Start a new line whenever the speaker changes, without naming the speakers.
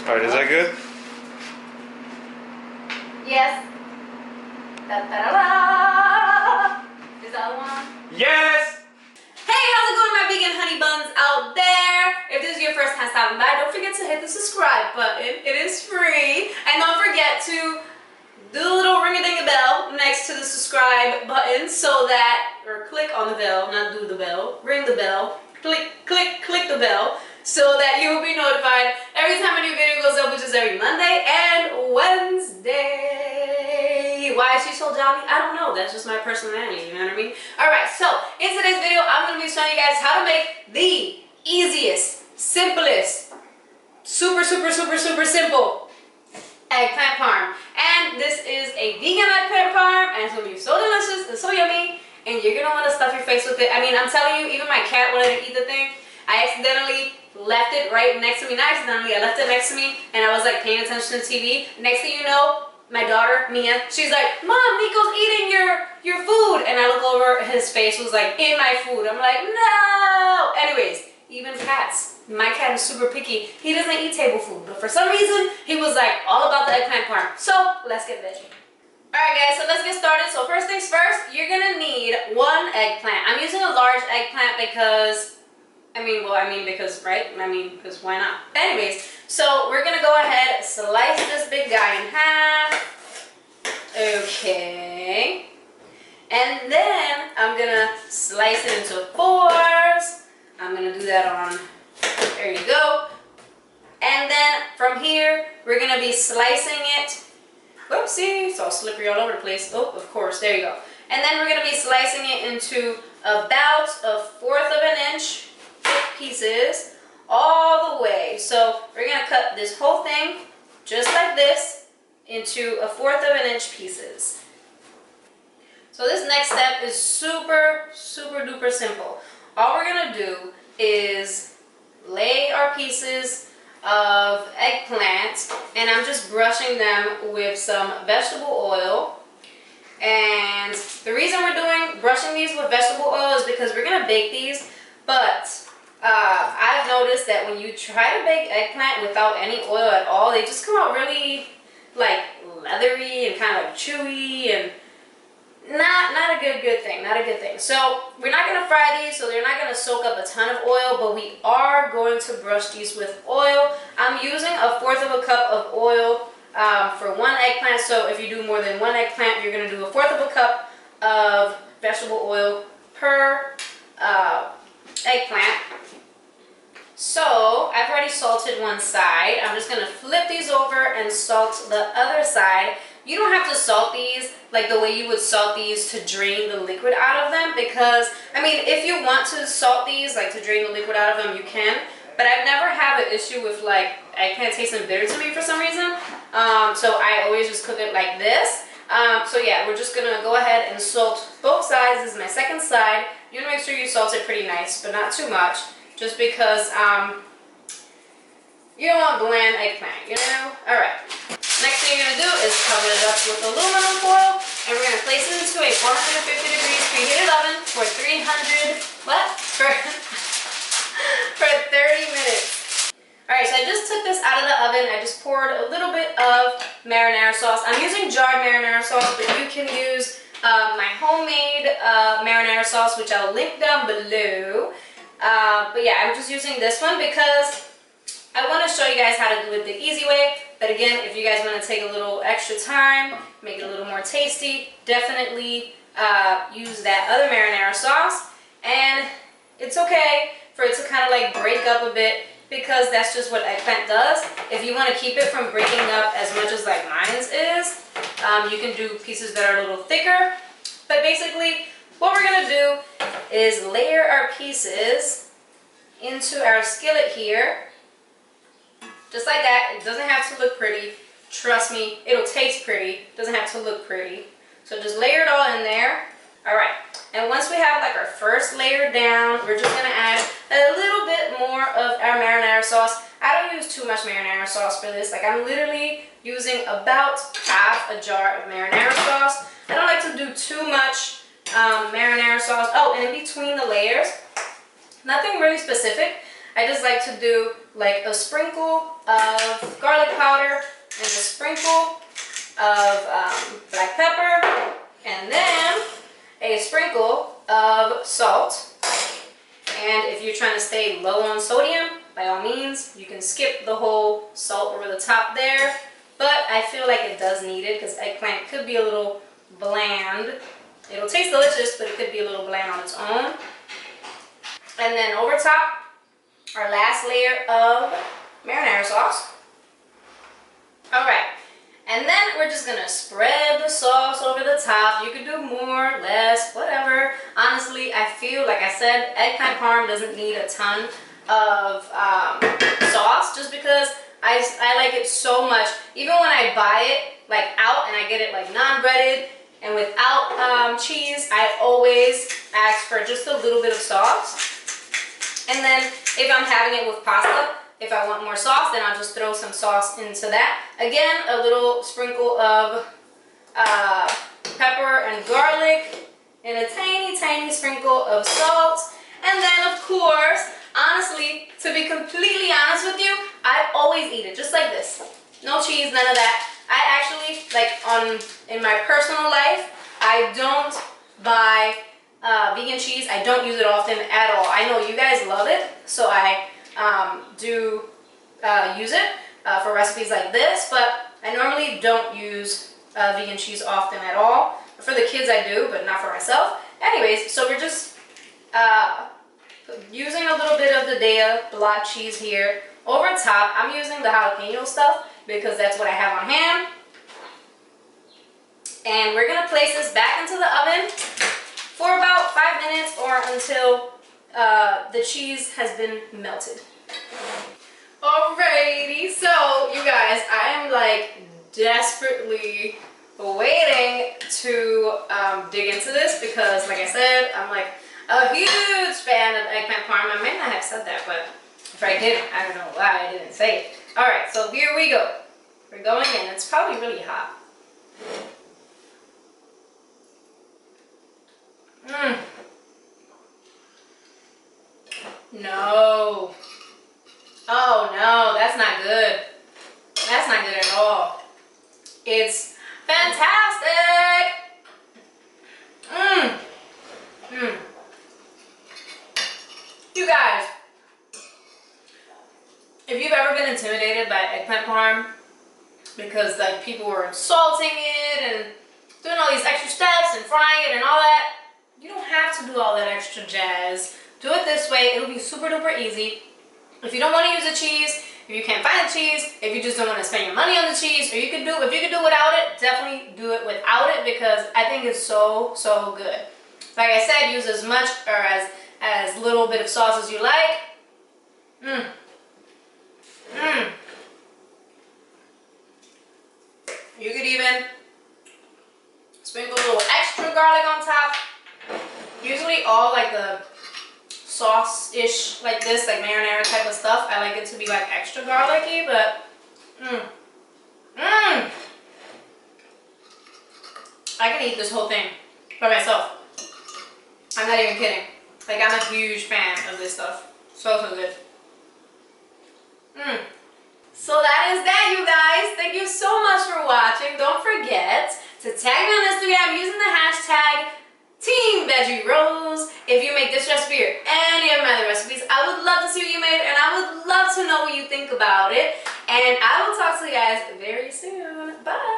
Alright, is that good?
Yes. Da, da, da, da. Is that one?
Yes!
Hey, how's it going, my vegan honey buns out there? If this is your first time stopping by, don't forget to hit the subscribe button. It is free. And don't forget to do the little ring-a-ding-a-bell next to the subscribe button so that, or click on the bell, not do the bell, ring the bell, click the bell so that you will be notified every time a new video goes up, which is every Monday and Wednesday. Why is she so jolly? I don't know. That's just my personality, you know what I mean? Alright, so in today's video, I'm going to be showing you guys how to make the easiest, simplest, super simple eggplant parm. And this is a vegan eggplant parm, and it's going to be so delicious and so yummy, and you're going to want to stuff your face with it. I mean, I'm telling you, even my cat wanted to eat the thing. I accidentally left it right next to me. Not accidentally, I left it next to me, and I was like paying attention to TV. Next thing you know, my daughter, Mia, she's like, Mom, Nico's eating your food. And I look over, his face was like in my food. I'm like, no! Anyways, even cats. My cat is super picky. He doesn't eat table food, but for some reason, he was like all about the eggplant parm. So, let's get veggie. Alright guys, so let's get started. So first things first, you're gonna need one eggplant. I'm using a large eggplant because, because why not? Anyways, so we're gonna go ahead, slice this big guy in half. Okay. And then I'm gonna slice it into fours. I'm gonna do that on, there you go. And then from here, we're gonna be slicing it. Whoopsie, it's all slippery all over the place. Oh, of course, there you go. And then we're gonna be slicing it into about 1/4 of an inch thick pieces all the way. So we're gonna cut this whole thing just like this into 1/4 of an inch pieces. So this next step is super duper simple. All we're gonna do is lay our pieces of eggplant, and I'm just brushing them with some vegetable oil. And the reason we're brushing these with vegetable oil is because we're gonna bake these, but I've noticed that when you try to bake eggplant without any oil at all, they just come out really like leathery and kind of like chewy, and not a good thing, not a good thing. So we're not going to fry these, so they're not going to soak up a ton of oil, but we are going to brush these with oil. I'm using 1/4 of a cup of oil for one eggplant, so if you do more than one eggplant, you're going to do 1/4 of a cup of vegetable oil per eggplant. So I've already salted one side. I'm just going to flip these over and salt the other side. You don't have to salt these like the way you would salt these to drain the liquid out of them, because, I mean, if you want to salt these like to drain the liquid out of them, you can. But I've never had an issue with like eggplant tasting bitter to me for some reason. So I always just cook it like this. So yeah, we're just gonna go ahead and salt both sides. This is my second side. You wanna make sure you salt it pretty nice, but not too much, just because you don't want bland eggplant, you know? Alright. Next thing you're going to do is cover it up with aluminum foil, and we're going to place it into a 450 degrees preheated oven for for 30 minutes. Alright, so I just took this out of the oven. I just poured a little bit of marinara sauce. I'm using jarred marinara sauce, but you can use my homemade marinara sauce, which I'll link down below. But yeah, I'm just using this one because I want to show you guys how to do it the easy way. But again, if you guys want to take a little extra time, make it a little more tasty, definitely use that other marinara sauce. And it's okay for it to kind of like break up a bit, because that's just what eggplant does. If you want to keep it from breaking up as much as like mine's is, you can do pieces that are a little thicker. But basically, what we're going to do is layer our pieces into our skillet here. Just like that. It doesn't have to look pretty. Trust me, it'll taste pretty. It doesn't have to look pretty. So just layer it all in there. Alright, and once we have like our first layer down, we're just going to add a little bit more of our marinara sauce. I don't use too much marinara sauce for this. Like, I'm literally using about half a jar of marinara sauce. I don't like to do too much marinara sauce. Oh, and in between the layers, nothing really specific. I just like to do like a sprinkle of garlic powder and a sprinkle of black pepper, and then a sprinkle of salt. And if you're trying to stay low on sodium, by all means, you can skip the whole salt over the top there. But I feel like it does need it because eggplant could be a little bland. It'll taste delicious, but it could be a little bland on its own. And then over top, our last layer of marinara sauce. All right. And then we're just gonna spread the sauce over the top. You could do more, less, whatever. Honestly, I feel, like I said, eggplant parm doesn't need a ton of sauce just because I like it so much. Even when I buy it like out and I get it like non-breaded and without cheese, I always ask for just a little bit of sauce. And then if I'm having it with pasta, if I want more sauce, then I'll just throw some sauce into that. Again, a little sprinkle of pepper and garlic, and a tiny, tiny sprinkle of salt. And then, of course, honestly, to be completely honest with you, I always eat it just like this. No cheese, none of that. I actually, like in my personal life, I don't buy vegan cheese. I don't use it often at all. I know you guys love it, so I do use it for recipes like this, but I normally don't use vegan cheese often at all. For the kids I do, but not for myself. Anyways, so we're just using a little bit of the Daiya block cheese here over top. I'm using the jalapeno stuff because that's what I have on hand. And we're gonna place this back into the oven for about 5 minutes or until the cheese has been melted. Alrighty, so you guys, I am like desperately waiting to dig into this because, like I said, I'm like a huge fan of eggplant parm. I may not have said that, but if I did, I don't know why I didn't say it. Alright, so here we go. We're going in. It's probably really hot. No. Oh no, that's not good. That's not good at all. It's fantastic. You guys, if you've ever been intimidated by eggplant parm because like people were salting it and doing all these extra steps and frying it and all that, you don't have to do all that extra jazz. Do it this way. It'll be super duper easy. If you don't want to use the cheese, if you can't find the cheese, if you just don't want to spend your money on the cheese, or if you could do without it, definitely do it without it because I think it's so, so good. Like I said, use as much or as little bit of sauce as you like. You could even sprinkle a little extra garlic on top. Usually all like the sauce-ish like this, like marinara type of stuff, I like it to be like extra garlicky, but I can eat this whole thing by myself. I'm not even kidding. Like, I'm a huge fan of this stuff. So, so good. So that is that, you guys. Thank you so much for watching. Don't forget to tag me on Instagram using the hashtag #TeamVeggieRose if you make this recipe or any of my other recipes. I would love to see what you made, and I would love to know what you think about it. And I will talk to you guys very soon. Bye.